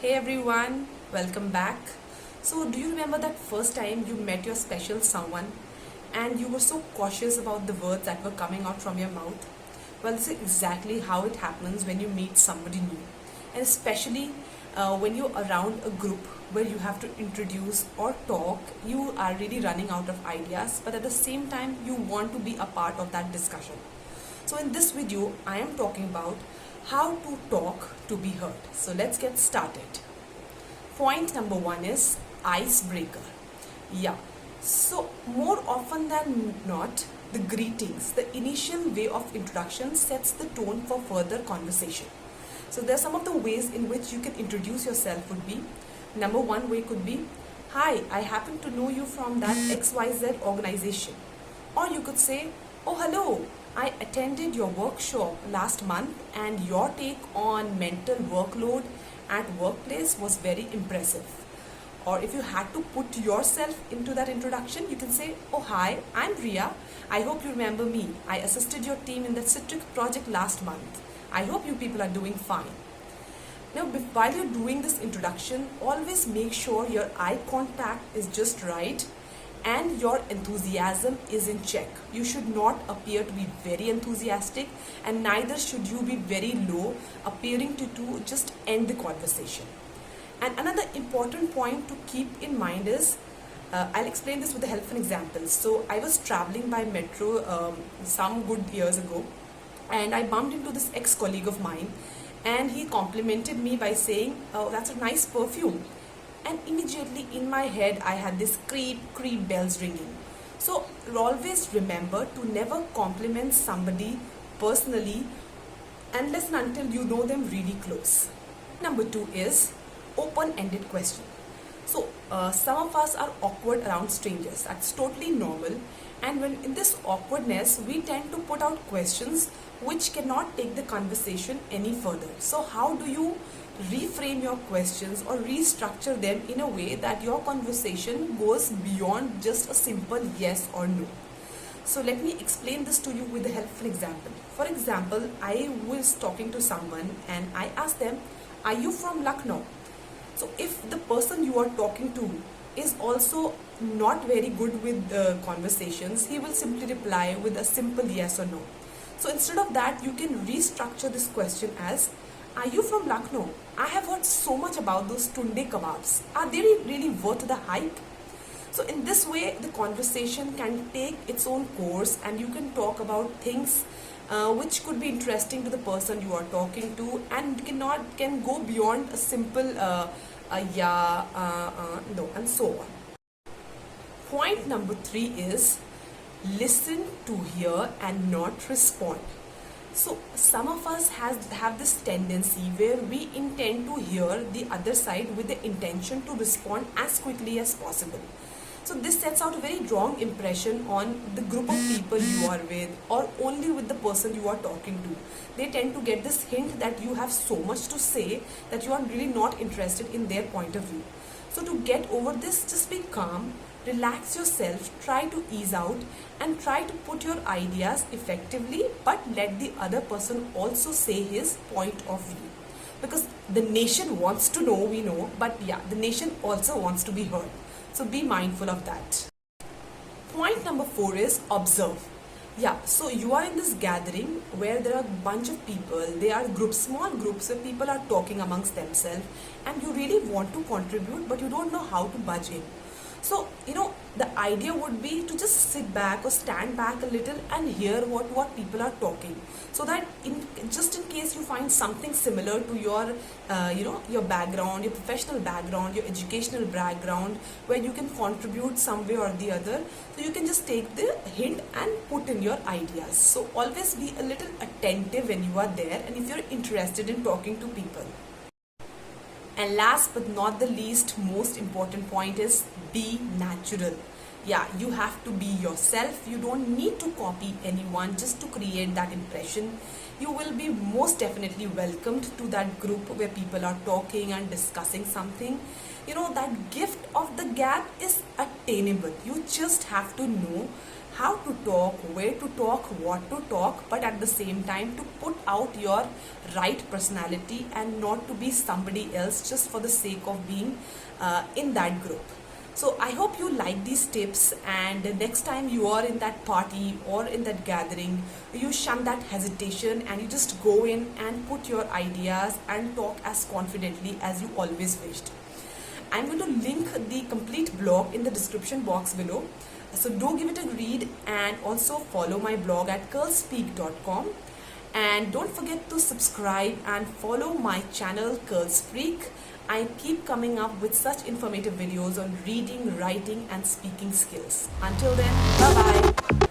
Hey everyone, welcome back. So, do you remember that first time you met your special someone and you were so cautious about the words that were coming out from your mouth? Well, this is exactly how it happens when you meet somebody new, and especially when you're around a group where you have to introduce or talk, you are really running out of ideas, but at the same time, you want to be a part of that discussion. So, in this video, I am talking about how to talk to be heard. So, let's get started. Point number one is icebreaker. Yeah. So, more often than not, the greetings, the initial way of introduction sets the tone for further conversation. So, there are some of the ways in which you can introduce yourself would be number one way could be, "Hi, I happen to know you from that XYZ organization." Or you could say, "Oh, hello, I attended your workshop last month and your take on mental workload at workplace was very impressive." Or if you had to put yourself into that introduction, you can say, "Oh, hi, I'm Ria. I hope you remember me. I assisted your team in the Citric project last month. I hope you people are doing fine." Now, while you're doing this introduction, always make sure your eye contact is just right and your enthusiasm is in check. You should not appear to be very enthusiastic, and neither should you be very low, appearing to just end the conversation. And another important point to keep in mind is, I'll explain this with the help of an example. So I was traveling by metro some good years ago, and I bumped into this ex-colleague of mine, and he complimented me by saying, "Oh, that's a nice perfume." And immediately in my head, I had this creep bells ringing. So always remember to never compliment somebody personally unless and until you know them really close. Number two is open-ended question. So some of us are awkward around strangers. That's totally normal. And when in this awkwardness, we tend to put out questions which cannot take the conversation any further. So how do you reframe your questions or restructure them in a way that your conversation goes beyond just a simple yes or no? So let me explain this to you with the help of an example. For example, I was talking to someone and I asked them, "Are you from Lucknow?" So if the person you are talking to is also not very good with conversations, he will simply reply with a simple yes or no. So instead of that, you can restructure this question as, "Are you from Lucknow? I have heard so much about those tunde kebabs. Are they really worth the hype?" So in this way, the conversation can take its own course and you can talk about things which could be interesting to the person you are talking to, and can go beyond a simple yeah, no, and so on. Point number three is listen to hear and not respond. So some of us have this tendency where we intend to hear the other side with the intention to respond as quickly as possible. So this sets out a very wrong impression on the group of people you are with, or only with the person you are talking to. They tend to get this hint that you have so much to say that you are really not interested in their point of view. So to get over this, just be calm, relax yourself, try to ease out and try to put your ideas effectively, but let the other person also say his point of view. Because the nation wants to know, we know, but yeah, the nation also wants to be heard. So be mindful of that. Point number four is observe. Yeah, so you are in this gathering where there are a bunch of people. They are groups, small groups where people are talking amongst themselves, and you really want to contribute, but you don't know how to budge in. So, the idea would be to just sit back or stand back a little and hear what people are talking. So that just in case you find something similar to your, your background, your professional background, your educational background, where you can contribute some way or the other, so you can just take the hint and put in your ideas. So always be a little attentive when you are there and if you're interested in talking to people. And last but not the least, most important point is be natural. Yeah, you have to be yourself. You don't need to copy anyone just to create that impression. You will be most definitely welcomed to that group where people are talking and discussing something. That gift of the gap is attainable. You just have to know how to talk, where to talk, what to talk, but at the same time to put out your right personality and not to be somebody else just for the sake of being in that group. So I hope you like these tips, and next time you are in that party or in that gathering, you shun that hesitation and you just go in and put your ideas and talk as confidently as you always wished. I'm going to link the complete blog in the description box below. So do give it a read, and also follow my blog at curlspeak.com. And don't forget to subscribe and follow my channel Curlspeak. I keep coming up with such informative videos on reading, writing and speaking skills. Until then, bye bye.